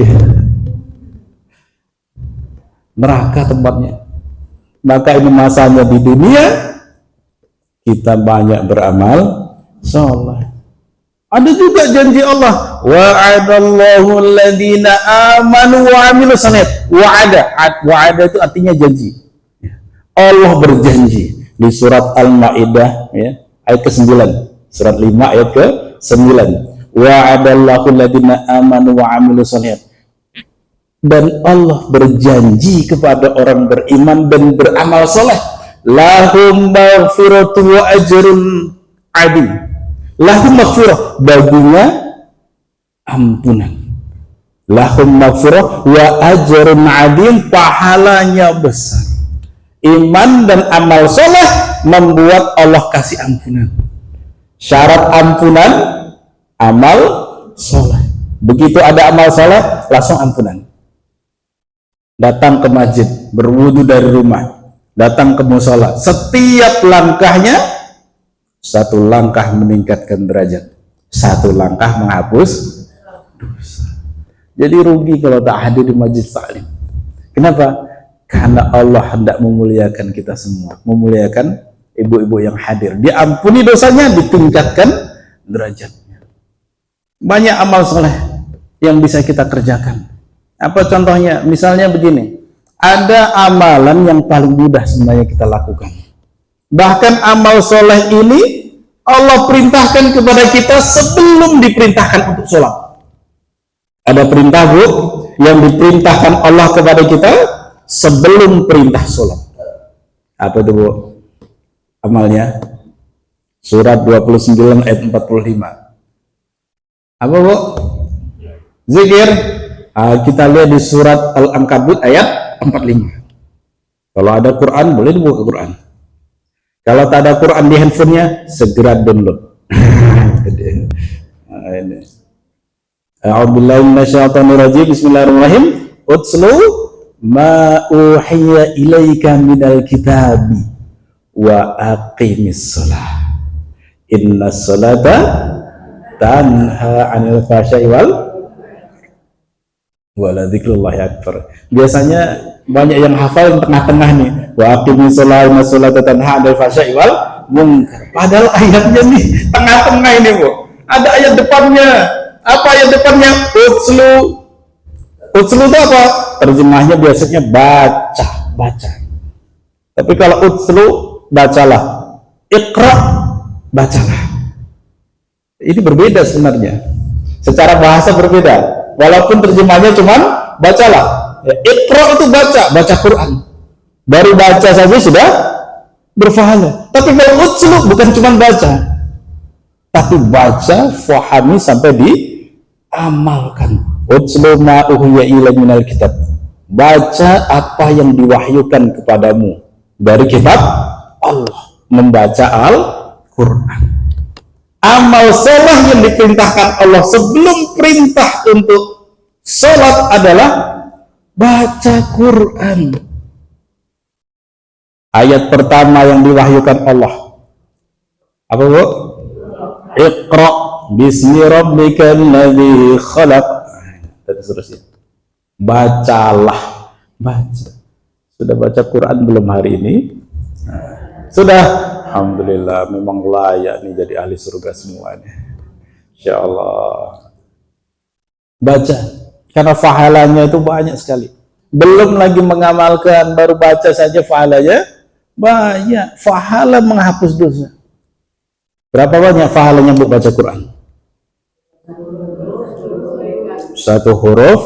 Neraka tempatnya. Maka ini masanya di dunia kita banyak beramal soleh. Ada juga janji Allah, wa'adallahu alladhina amanu wa amilu salihat. Wa'ada itu artinya janji. Allah berjanji di surat Al-Maidah ya, ayat ke-9, surat 5 ayat ke-9. Wa'adallahu alladhina amanu wa amilu salihat. Dan Allah berjanji kepada orang beriman dan beramal soleh, lahum maghfiratu wa ajrun adzim. Lahum maghfirah, baginya ampunan. Lahum maghfirah wa ajrun adzim, pahalanya besar. Iman dan amal soleh membuat Allah kasih ampunan. Syarat ampunan, amal soleh. Begitu ada amal soleh, langsung ampunan. Datang ke masjid, berwudu dari rumah, datang ke musola, setiap langkahnya satu langkah meningkatkan derajat, satu langkah menghapus dosa. Jadi rugi kalau tak hadir di majlis taklim. Kenapa? Karena Allah hendak memuliakan kita semua, memuliakan ibu-ibu yang hadir, diampuni dosanya, ditingkatkan derajatnya. Banyak amal soleh yang bisa kita kerjakan. Apa contohnya? Misalnya begini, ada amalan yang paling mudah sebenarnya kita lakukan. Bahkan amal soleh ini Allah perintahkan kepada kita sebelum diperintahkan untuk sholat. Ada perintah, Bu, yang diperintahkan Allah kepada kita sebelum perintah sholat. Apa itu, Bu? Amalnya surat 29 ayat 45. Apa, Bu? Zikir. Kita lihat di surat Al-Ankabut ayat 45. Kalau ada Quran boleh dibuka Quran. Kalau tak ada Quran di handphonenya, segera download. A'udzubillahi minasyaitonir rajim. Bismillahirrahmanirrahim. Utslu ma uhiya ilaika minal kitabi wa aqimis shalah. Innas salata tanha 'anil fahsya'i wala dzikrullahi akbar. Biasanya banyak yang hafal yang tengah-tengah nih, wa aqimis sholata inna sholata tanha 'anil fahsya'i wal munkar. Padahal ayatnya nih tengah-tengah ini, Bu. Ada ayat depannya. Apa ayat depannya? Utslu. Utslu itu apa? Terjemahnya biasanya baca. Tapi kalau utslu, bacalah. Iqra, bacalah. Ini berbeda sebenarnya. Secara bahasa berbeda. Walaupun terjemahnya cuman bacalah. Ya, Iqra itu baca Quran. Baru baca saja sudah berpahala. Tapi kalau utslu bukan cuma baca, tapi baca, fahami sampai diamalkan. Utslu ma uhiya ilaika minal kitab. Baca apa yang diwahyukan kepadamu dari kitab Allah. Membaca Al-Quran. Amal sholat yang diperintahkan Allah sebelum perintah untuk sholat adalah baca Quran. Ayat pertama yang diwahyukan Allah apa, Bu? Iqra bismi rabbikal ladzi khalaq. Dan seterusnya. Bacalah. Baca. Sudah baca Quran belum hari ini? Sudah? Alhamdulillah, memang layak nih jadi ahli surga semuanya. Insya Allah. Baca, karena pahalanya itu banyak sekali. Belum lagi mengamalkan, baru baca saja pahalanya banyak. Pahala menghapus dosa. Berapa banyak pahalanya bu baca Quran? 1 huruf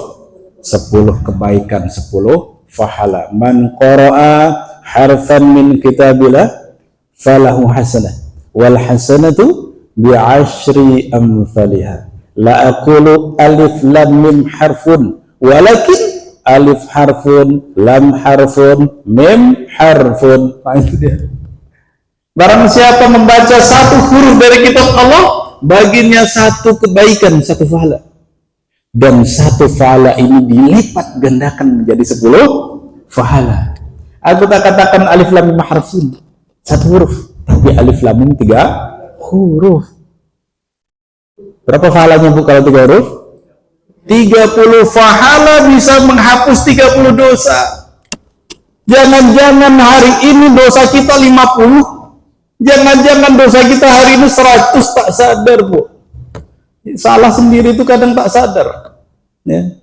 10 kebaikan, 10 pahala. Man qara'a harfan min kitabillah falahu hasanah wal hasanatu bi'ashri amthaliha. La aqulu alif lam mim harfun walakin alif harfun lam harfun mim harfun. Nah, itu dia. Barang siapa membaca 1 huruf dari kitab Allah, baginya 1 kebaikan, 1 pahala. Dan 1 pahala ini dilipat gandakan menjadi 10 pahala. Aku tak katakan alif lam mim harfun 1 huruf, tapi alif lam mim 3 huruf. Berapa pahalanya bu kalau 3 huruf? 30 pahala bisa menghapus 30 dosa. Jangan-jangan hari ini dosa kita 50, jangan-jangan dosa kita hari ini 100 tak sadar bu. Salah sendiri itu kadang tak sadar ya.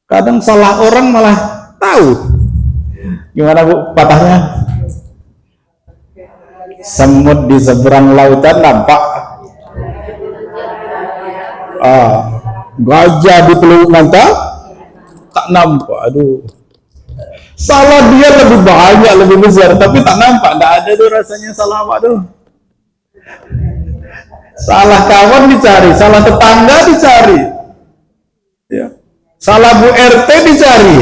Kadang salah orang malah tahu. Gimana bu patahnya? Semut di seberang lautan nampak, gajah di peluk mata tak nampak. Aduh, salah dia lebih banyak, lebih besar, tapi tak nampak. Tidak ada tuh rasanya salah apa tuh. Salah kawan dicari, salah tetangga dicari ya. Salah Bu RT dicari,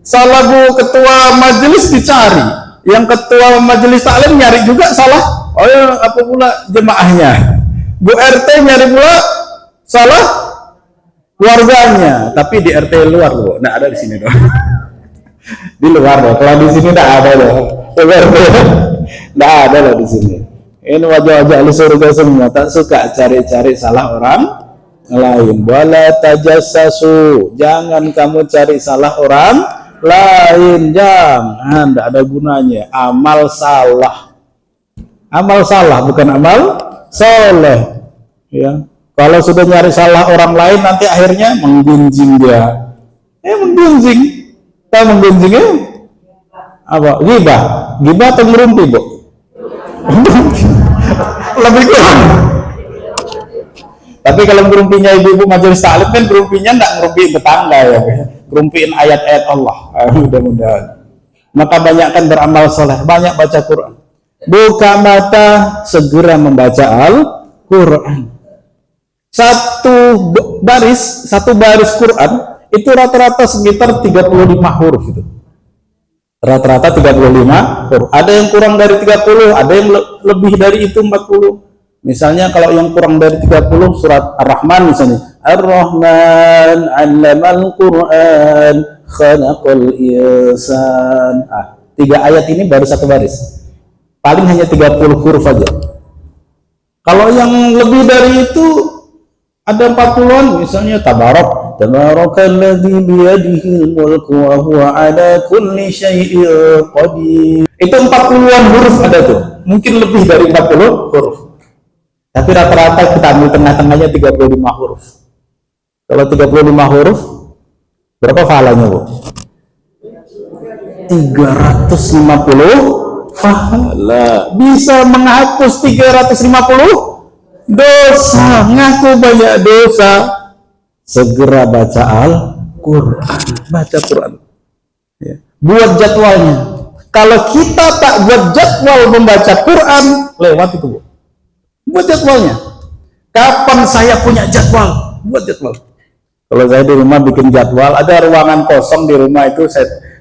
salah Bu ketua majelis dicari, yang ketua majelis taklim nyari juga salah. Oh ya, apa pula jemaahnya. Bu RT nyari pula salah keluarganya, tapi di RT luar loh, nggak ada di sini dong. Di luar loh, kalau di sini nggak ada loh. Nggak ada loh di sini. Ini wajah-wajah ahli surga semua, tak suka cari-cari salah orang lain. Wala tajassasu, jangan kamu cari salah orang lain, jangan, tidak ada gunanya. Amal salah, bukan amal soleh ya. Kalau sudah nyari salah orang lain, nanti akhirnya menggunjing dia. Menggunjing. Tahu menggunjingnya? Apa? Ghibah. Ghibah atau ngerumpi, bu? Lebih kurang. Tapi kalau ngerumpinya ibu-ibu majelis taklim kan ngerumpinya enggak ngerumpiin tetangga ya. Ngerumpiin ayat-ayat Allah. Mudah-mudahan. Maka banyakkan beramal soleh, banyak baca Quran. Buka mata, segera membaca Al-Quran. Satu baris Quran itu rata-rata sekitar 35 huruf itu. Rata-rata 35 huruf. Ada yang kurang dari 30, ada yang lebih dari itu 40. Misalnya kalau yang kurang dari 30 surat Ar-Rahman misalnya. Ar-Rahman 'allamal Qur'an khalaqal insan. 3 ayat ini baru 1 baris. Paling hanya 30 huruf aja. Kalau yang lebih dari itu ada 40-an, misalnya Tabarakalladzi biyadihil mulku wa huwa ala kulli syai'in qadir. Itu 40-an huruf ada tuh. Mungkin lebih dari 40 huruf. Tapi rata-rata kita ambil tengah-tengahnya 35 huruf. Kalau 35 huruf berapa pahalanya, Bu? 350 pahala. Bisa menghapus 350 dosa. Ngaku banyak dosa. Segera baca Al-Quran, baca Quran ya. Buat jadwalnya. Kalau kita tak buat jadwal membaca Quran, lewat itu, Bu. Buat jadwalnya. Kapan saya punya jadwal? Buat jadwal. Kalau saya di rumah bikin jadwal, ada ruangan kosong di rumah itu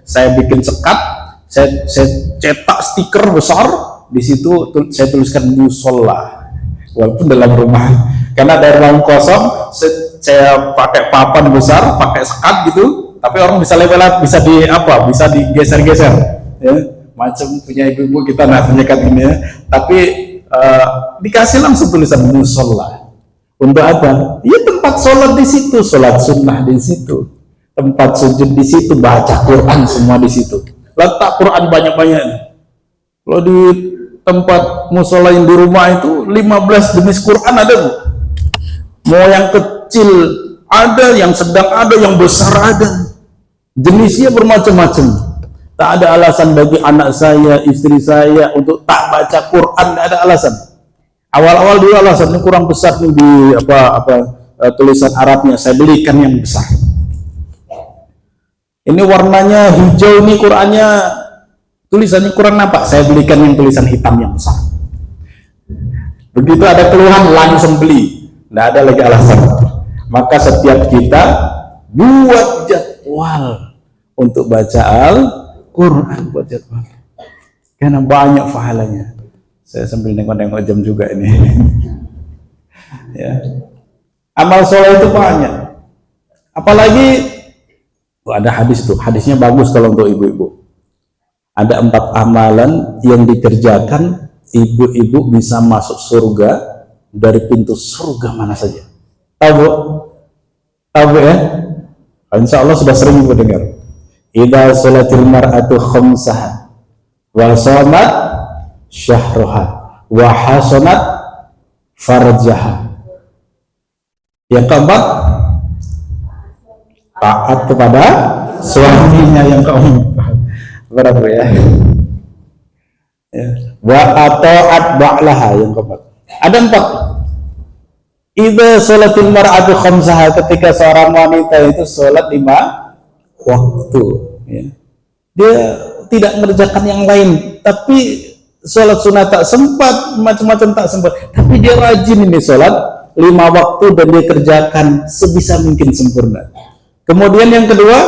saya bikin sekat, saya cetak stiker besar, di situ saya tuliskan musola, walaupun dalam rumah, karena ada ruangan kosong, saya pakai papan besar, pakai sekat gitu, tapi orang bisa lewat, bisa digeser-geser, ya. Macam punya ibu-ibu kita nggak punya sekat ini ya, tapi dikasih langsung tulisan musola. Untuk apa? Ya tempat sholat di situ, sholat sunnah di situ, tempat sujud di situ, baca Quran semua di situ. Letak Quran banyak-banyak. Kalau di tempat musola yang di rumah itu 15 jenis Quran ada, Bu. Mau yang kecil ada, yang sedang ada, yang besar ada. Jenisnya bermacam-macam. Tak ada alasan bagi anak saya, istri saya untuk tak baca Quran, tak ada alasan. Awal-awal dulu alasan ini kurang besar nih di tulisan Arabnya, saya belikan yang besar. Ini warnanya hijau, ini Qurannya tulisannya kurang nampak, saya belikan yang tulisan hitam yang besar. Begitu ada keluhan langsung beli, tidak ada lagi alasan. Maka setiap kita buat jadwal untuk baca Al-Quran, buat jadwal, karena banyak pahalanya. Saya sambil nengok-nengok jam juga ini. Ya. Amal soleh itu banyak. Apalagi ada hadis tuh, hadisnya bagus kalau untuk ibu-ibu. Ada 4 amalan yang dikerjakan ibu-ibu bisa masuk surga dari pintu surga mana saja. Tahu Bu? Tahu Bu ya? Insya Allah sudah sering ibu dengar. Idza sholatil mar'atu khamsaha wa shamat syahruha wa hasanat farjaha. Yang keempat, taat kepada suaminya. Yang keempat, berapa ya? Wa ata'at ba'laha. Yang keempat, ada 4. Idza sholatil mar'atu khamsaha, ketika seorang wanita itu sholat 5 waktu, ya. Dia tidak mengerjakan yang lain, tapi sholat sunat tak sempat, macam-macam tak sempat, tapi dia rajin ini sholat 5 waktu dan dia kerjakan sebisa mungkin sempurna. Kemudian yang kedua,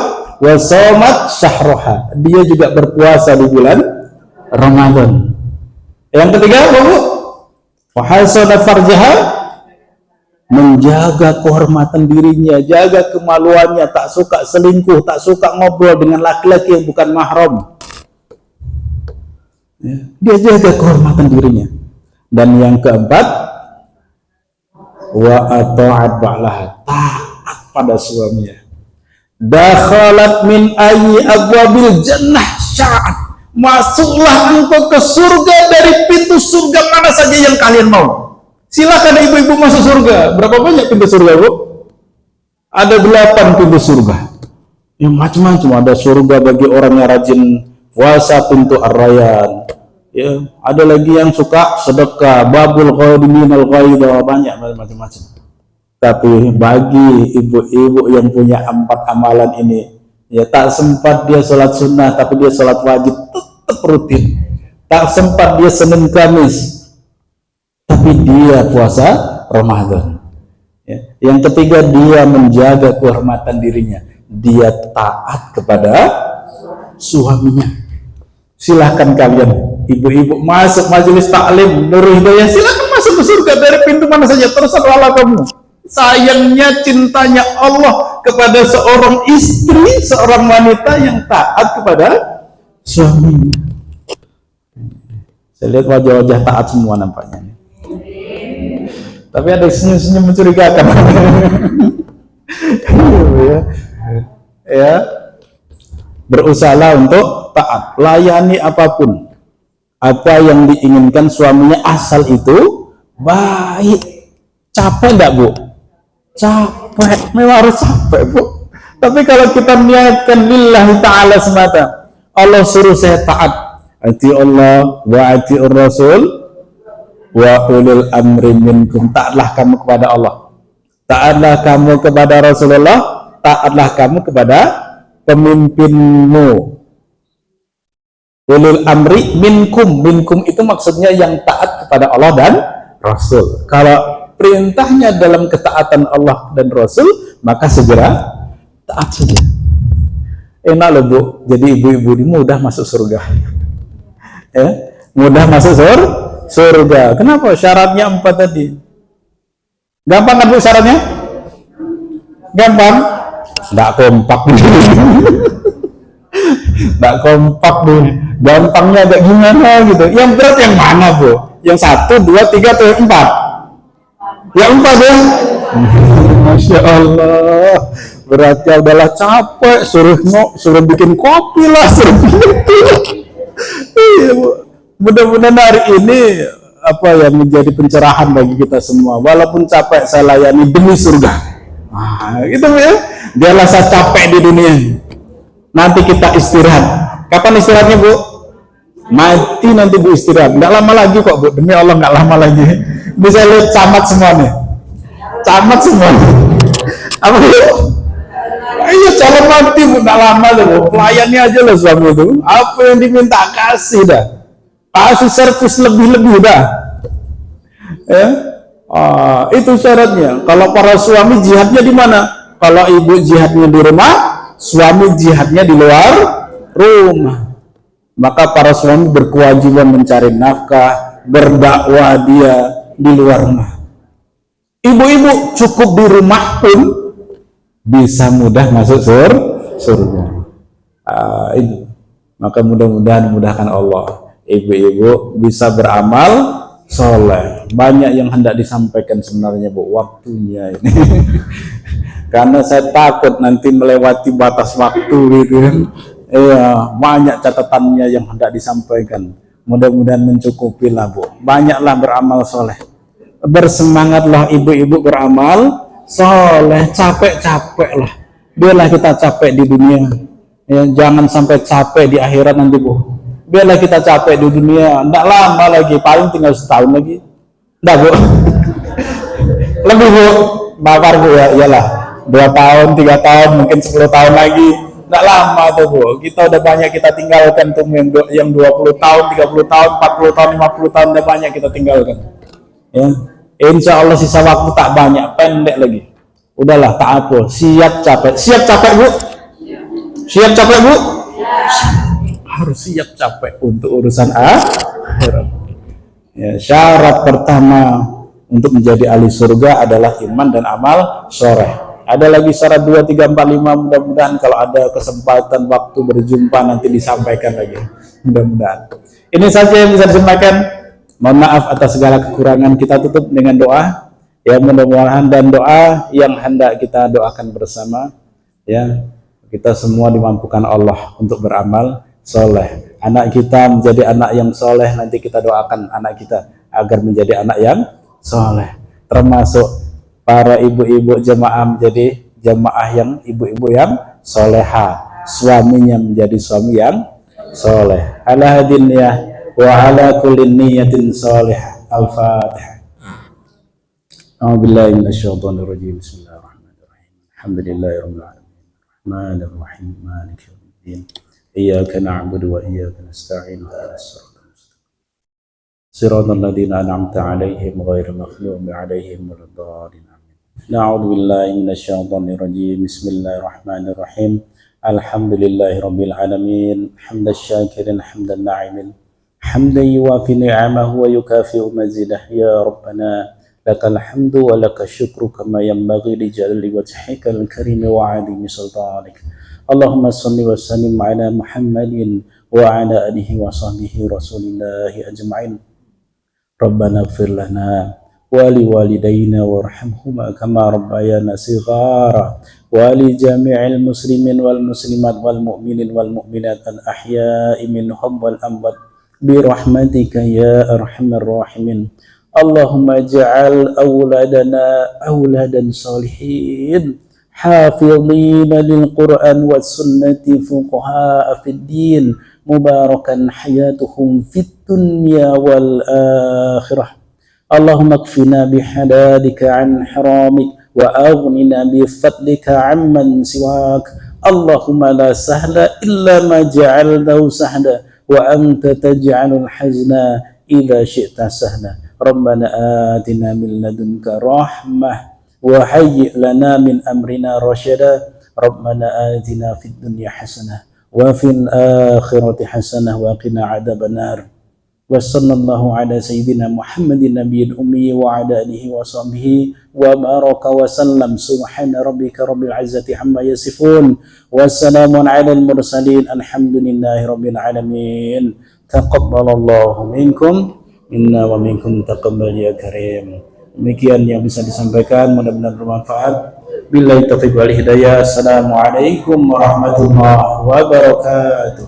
wasomat syahroha, dia juga berpuasa di bulan Ramadan. Yang ketiga, wahasonat farjaha, menjaga kehormatan dirinya, jaga kemaluannya, tak suka selingkuh, tak suka ngobrol dengan laki-laki yang bukan mahram. Dia jaga kehormatan dirinya. Dan yang keempat, wa ata'at ba'laha, taat pada suaminya. Dakhalat min ayyi abwabil jannah sya'at, masuklah engkau ke surga dari pintu surga mana saja yang kalian mau. Silakan ibu-ibu masuk surga. Berapa banyak pintu surga, Bu? Ada 8 pintu surga. Yang macam-macam. Ada surga bagi orang yang rajin puasa, pintu Ar-Rayyan. Ya, ada lagi yang suka sedekah, babul qadimin al-ghaidah, banyak macam-macam. Tapi bagi ibu-ibu yang punya 4 amalan ini, ya tak sempat dia sholat sunnah, tapi dia sholat wajib tetap rutin. Tak sempat dia Senin Kamis, tapi dia puasa Ramadan. Ya. Yang ketiga, dia menjaga kehormatan dirinya, dia taat kepada suaminya. Silahkan kalian ibu-ibu masuk majelis taklim Nurul Hidayah, silahkan masuk ke surga dari pintu mana saja, terserahlah kamu. Sayangnya, cintanya Allah kepada seorang istri, seorang wanita yang taat kepada suaminya. Saya lihat wajah-wajah taat semua nampaknya. Tapi ada senyum-senyum mencurigakan. Ya, berusahalah untuk taat, layani apapun, apa yang diinginkan suaminya, asal itu baik. Capek enggak, Bu? Capek, memang harus capek, Bu. Tapi kalau kita niatkan lillahi ta'ala semata, Allah suruh saya taat, ati Allah wa ati Rasul wa ulul amri minkum, taatlah kamu kepada Allah, taatlah kamu kepada Rasulullah, taatlah kamu kepada pemimpinmu. Ulul amri minkum, minkum itu maksudnya yang taat kepada Allah dan Rasul. Kalau perintahnya dalam ketaatan Allah dan Rasul, maka segera taat saja. Enak loh, Bu, jadi ibu-ibu ini mudah masuk surga. Ya, mudah masuk surga. Kenapa? Syaratnya 4 tadi. Gampang kan, Bu, syaratnya? Gampang? Nggak kompak. Nggak kompak, Bu. Gampangnya agak gimana gitu. Yang berat yang mana, Bu? Yang 1, 2, 3 atau yang 4? Yang 4 ya? Masya Allah. Berarti adalah capek, suruh bikin kopi lah, suruh bikin. Iya, Bu. Mudah-mudahan hari ini apa yang menjadi pencerahan bagi kita semua. Walaupun capek saya layani demi surga. Itu ya. Biarlah saya capek di dunia. Nanti kita istirahat. Kapan istirahatnya, Bu? Mati nanti Bu istirahat. Nggak lama lagi kok, Bu. Demi Allah nggak lama lagi. Bisa lihat camat semuanya. Camat semua. Apa Bu? Iya, calon mati Bu, nggak lama tuh Bu. Pelayannya aja lah suami itu. Apa yang diminta kasih dah. Kasih servis lebih-lebih dah. Ya. Itu syaratnya. Kalau para suami jihadnya di mana? Kalau ibu jihadnya di rumah, suami jihadnya di luar rumah. Maka para suami berkewajiban mencari nafkah, berdakwah dia di luar rumah. Ibu-ibu cukup di rumah pun bisa mudah masuk surga. Itu. Maka mudah-mudahan mudahkan Allah. Ibu-ibu bisa beramal soleh. Banyak yang hendak disampaikan sebenarnya Bu, waktunya ini. Karena saya takut nanti melewati batas waktu gitu kan. Iya, banyak catatannya yang hendak disampaikan. Mudah-mudahan mencukupi lah Bu. Banyaklah beramal soleh. Bersemangatlah ibu-ibu beramal soleh. Capek-capek lah. Biarlah kita capek di dunia. Ya, jangan sampai capek di akhirat nanti Bu. Biarlah kita capek di dunia. Nggak lama lagi, paling tinggal setahun lagi. Nggak Bu. Lebih Bu. Bakar Bu ya, iyalah. 2 tahun, 3 tahun, mungkin 10 tahun lagi. Nggak lama tuh Bu. Kita udah banyak kita tinggalkan tuh yang 20 tahun, 30 tahun, 40 tahun, 50 tahun udah banyak kita tinggalkan. Ya. Insya Allah sisa waktu tak banyak, pendek lagi. Udahlah, tak apa. Siap capek. Siap capek Bu? Siap capek Bu? Harus siap capek untuk urusan akhirat. Ya, syarat pertama untuk menjadi ahli surga adalah iman dan amal soleh. Ada lagi syarat 2, 3, 4, 5. Mudah-mudahan kalau ada kesempatan waktu berjumpa nanti disampaikan lagi. Mudah-mudahan. Ini saja yang bisa disampaikan. Mohon maaf atas segala kekurangan. Kita tutup dengan doa. Ya, mudah-mudahan dan doa yang hendak kita doakan bersama. Ya, kita semua dimampukan Allah untuk beramal soleh. Anak kita menjadi anak yang soleh, nanti kita doakan anak kita agar menjadi anak yang soleh. Termasuk para ibu-ibu jemaah menjadi jemaah yang ibu-ibu yang soleha, suaminya menjadi suami yang soleh. Ala hadin ya wa ala kulli niyatin soleh. Al-Fatihah. A'udzubillahi minasyaitonir rajim. Bismillahirrahmanirrahim. Alhamdulillahirabbil alamin. Rahmanirrahim. Maliki yaumiddin. Iyyaka na'budu wa iyyaka nasta'in. Shiratal ladzina an'amta 'alaihim ghairil maghdubi 'alaihim waladdallin. Na'udzu billahi minasyaitonir rajim. Bismillahirrahmanirrahim. Alhamdulillahirabbil alamin. Hamdan syakirin hamdan na'imin. Hamdan yuwafi ni'amahu wa yukafi'u mazidah. Ya Rabbana lakal hamdu wa lakal syukru kama yanbaghi li jalali wajhikal karim wa 'azimi sultanik. Allahumma salli wa sallim ala Muhammadin wa ala alihi wa sahbihi rasulillahi ajma'in. Rabbana ighfir lana wa li walidayna warhamhuma kama rabbayana shighara wa li jami'il muslimin wal muslimat wal mu'minin wal mu'minat al ahya'i minhum wal amwat bi rahmatika ya arhamar rahimin. Allahumma ja'al awladana awladan salihin حافظين للقرآن والسنة فقهاء في الدين مباركا حياتهم في الدنيا والآخرة. اللهم اكفنا بحلالك عن حرامك وأغننا بفضلك عمن سواك. اللهم لا سهل إلا ما جعلته سهلا وأنت تجعل الحزن إذا شئت سهلا. ربنا آتنا من لدنك رحمة وهيئ لنا من أمرنا رشدا. ربنا آتنا في الدنيا حسنة وفي الآخرة حسنة وقنا عذاب النار. وصلى الله على سيدنا محمد النبي الأمي وعلى آله وصحبه وبارك وسلم. سبحان ربك رب العزة عما يصفون والسلام على المرسلين الحمد لله رب العالمين. تقبل الله منكم منا ومنكم تقبل يا كريم. Demikian yang bisa disampaikan, mudah-mudahan bermanfaat. Billahi taufiq wal hidayah. Assalamualaikum warahmatullahi wabarakatuh.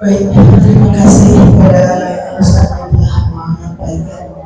Baik, terima kasih kepada Ustaz yang telah menyampaikan